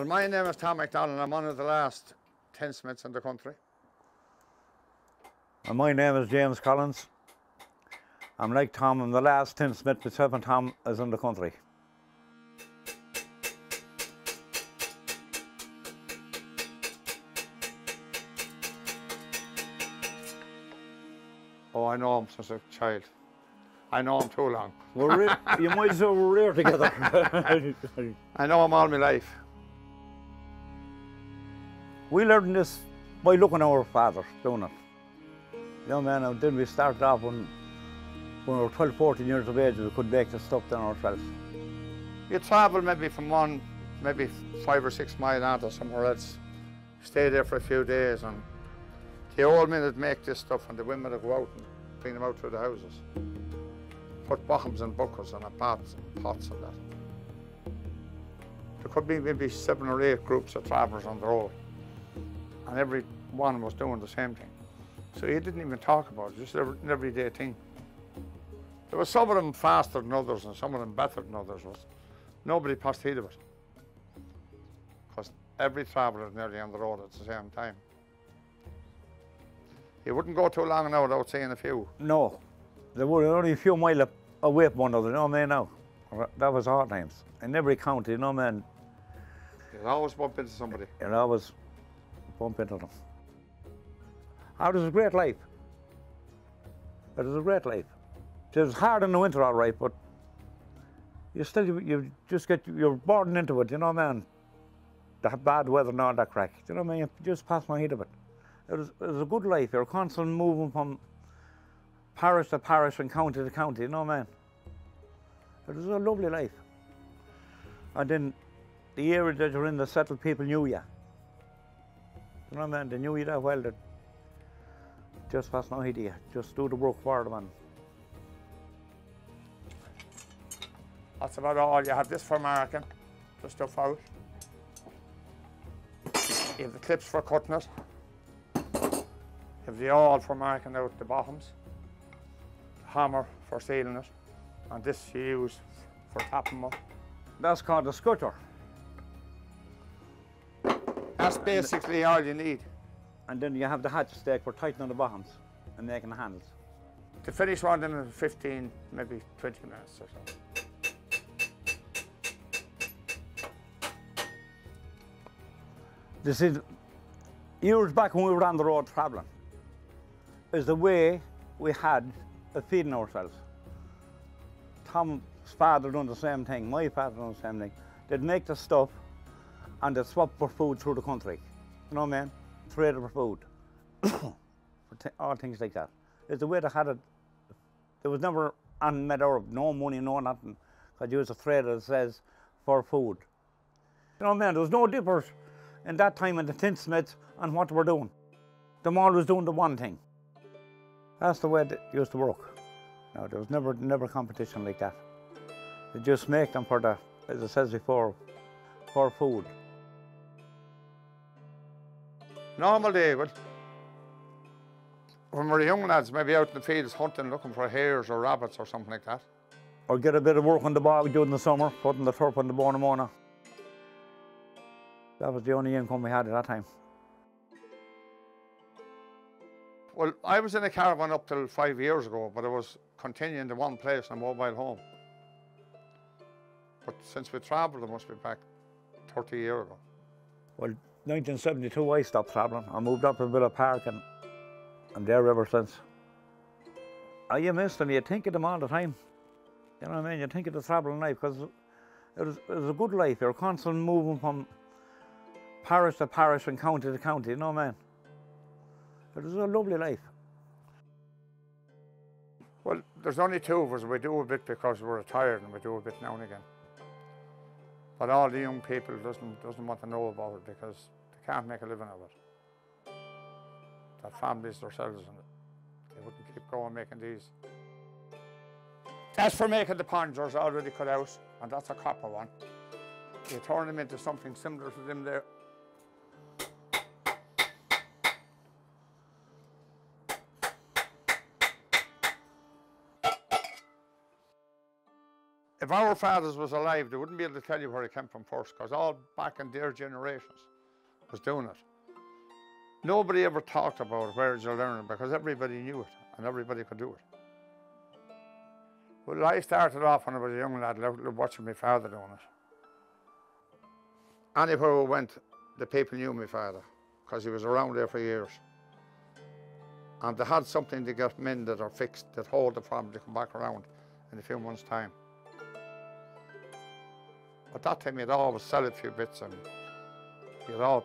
Well, my name is Tom McDonnell. I'm one of the last tinsmiths in the country. And my name is James Collins. I'm like Tom, I'm the last tinsmith. Myself and Tom is in the country. Oh, I know him since a child. I know him too long. You might say we're rare together. I know him all my life. We learned this by looking at our father doing it. You know, man, and then we started off when we were 12, 14 years of age, we could make the stuff down ourselves. You travel maybe from maybe 5 or 6 miles on to somewhere else. Stay there for a few days, and the old men would make this stuff, and the women would go out and bring them out through the houses. Put bochums and buckers and pots and that. There could be maybe 7 or 8 groups of travellers on the road, and every one was doing the same thing. So you didn't even talk about it, just an everyday thing. There was some of them faster than others and some of them better than others. Nobody passed heed of it, because every traveller is nearly on the road at the same time. You wouldn't go too long now without seeing a few. No, there were only a few miles away from one another, you know, man, now. That was hard times. In every county, you know, man. You'd always bump into somebody. You'd always bump into them. Oh, it was a great life. It was a great life. It was hard in the winter, all right, but you just you're born into it, you know, man. The bad weather and all that crack, you know, man, you just pass my head of it. It was a good life. You're constantly moving from parish to parish and county to county, you know, man. It was a lovely life. And then the area that you're in, the settled people knew you. You know, man, they knew you that well that just pass no heed of you. Just do the work for them. And that's about all. You have this for marking, the stuff out. You have the clips for cutting it. You have the awl for marking out the bottoms. The hammer for sealing it. And this you use for tapping them up. That's called a scooter. That's basically all you need. And then you have the hatch stake for tightening the bottoms and making the handles. To finish one in 15, maybe 20 minutes or so. This is, years back when we were on the road travelling, is the way we had of feeding ourselves. Tom's father done the same thing, my father done the same thing. They'd make the stuff and they'd swap for food through the country. You know, man? Trade for food. All things like that. It's the way they had it. There was never on matter, no money, no nothing, because you was a trader that says for food. You know, man, there was no difference in that time in the tinsmiths and what they were doing. Them all was doing the one thing. That's the way it used to work. No, there was never competition like that. They just make them for the, as it says before, for food. Normal day, but when we were young lads, maybe out in the fields hunting, looking for hares or rabbits or something like that. Or get a bit of work on the bog during the summer, putting the turf on the bone of Mona. That was the only income we had at that time. Well, I was in a caravan up till 5 years ago, but I was continuing to one place in a mobile home. But since we travelled, I must be back 30 years ago. Well, 1972 I stopped travelling. I moved up to Villa Park and I'm there ever since. Oh, you miss them, you think of them all the time. You know what I mean? You think of the travelling life, because it was a good life. You're constantly moving from parish to parish and county to county, you know, man. It was a lovely life. Well, there's only 2 of us. We do a bit because we're retired, and we do a bit now and again. But all the young people doesn't want to know about it because they can't make a living out of it. Their families themselves, and they wouldn't keep going making these. That's for making the ponchers already cut out, and that's a copper one. You turn them into something similar to them there. if our fathers was alive, they wouldn't be able to tell you where it came from first, because all back in their generations was doing it. Nobody ever talked about where did you learn it, because everybody knew it and everybody could do it. Well, I started off when I was a young lad watching my father doing it. Anywhere we went, the people knew my father, because he was around there for years. And they had something to get mended or fixed that hold the problem to come back around in a few months' time. At that time, you'd always sell a few bits, and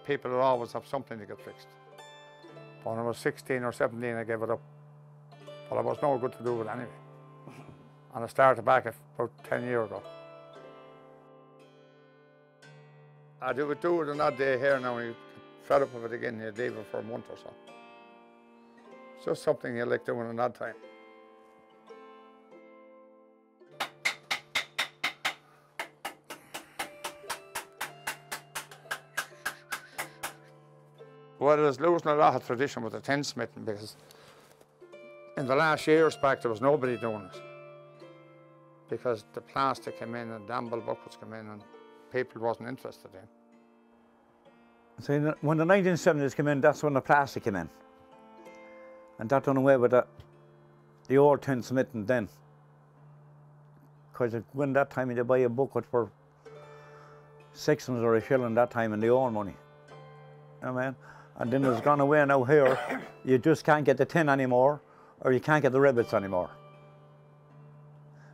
people would always have something to get fixed. But when I was 16 or 17, I gave it up. But I was no good to do it anyway. And I started back about 10 years ago. I would do it on that day here now, and you get fed up with it again, you'd leave it for a month or so. It's just something you like doing in that time. Well, it's losing a lot of tradition with the tinsmithing, because in the last years back there was nobody doing it. Because the plastic came in and damble buckets came in and people wasn't interested in. So when the 1970s came in, that's when the plastic came in. And that done away with the old tinsmithing then. Because when that time you buy a bucket for 6 or a shilling that time in the own money. You know what I mean? And then it's gone away now here. You just can't get the tin anymore, or you can't get the rivets anymore.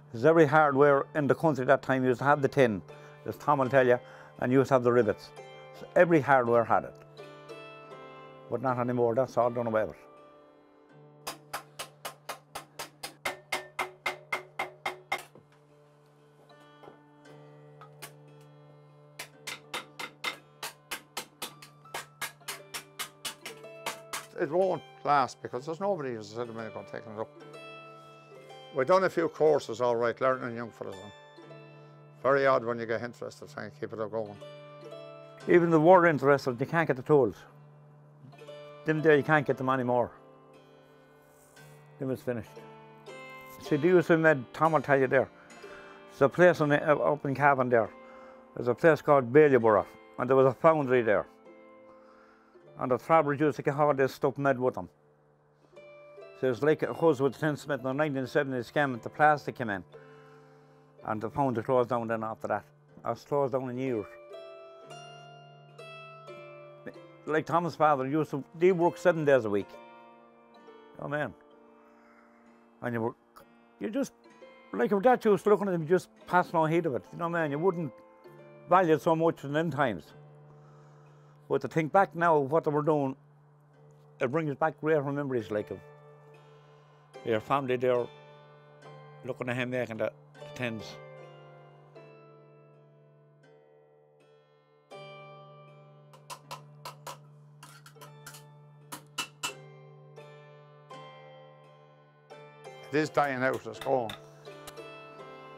Because every hardware in the country that time used to have the tin, as Tom will tell you, and used to have the rivets. So every hardware had it. But not anymore, that's all done away with. It won't last because there's nobody who's said a minute going to take it up. We've done a few courses, all right, learning young fellas. Very odd when you get interested, trying to keep it up going. Even the were interested, you can't get the tools. Them there, you can't get them anymore. Them it's finished. See, the use we made, Tom will tell you there. There's a place up in Cavan there. There's a place called Baileyborough, and there was a foundry there. And the travellers used to get all this stuff made with them. So it's like a hose with tinsmith in the 1970s came and the plastic came in. And the foundry closed down then after that. It was closed down in years. Like Tom's father used to, they work 7 days a week. Oh man. And you just, like your dad used to looking at them, you just pass no heed of it. You know what I mean? You wouldn't value it so much in them times. But to think back now of what they were doing, it brings back great memories like of your family there looking at him making the tins. It is dying out, it's gone.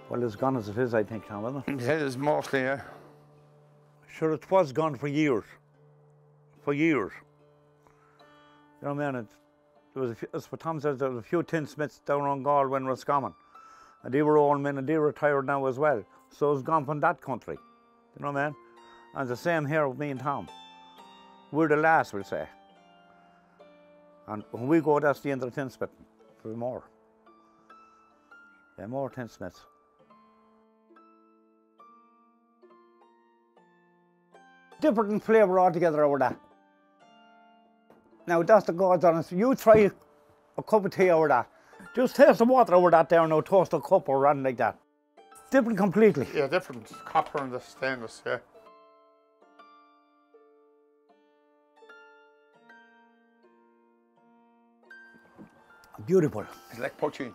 Well, it's gone as it is, I think, Tom, isn't it? It is mostly, yeah. Sure, it was gone for years. For years. You know what I mean? There was as what Tom says, there was a few tinsmiths down around Galway and Roscommon. And they were old men and they retired now as well. So it's gone from that country. You know what I mean? And the same here with me and Tom. We're the last, we'll say. And when we go, that's the end of the tinsmith. There's more. Yeah, more tinsmiths. Different in flavour altogether over that. Now that's the God's honest. You try a cup of tea over that. Just taste the water over that there now, toast a cup or anything like that. Different completely. Yeah, different. Copper and the stainless, yeah. Beautiful. It's like poaching.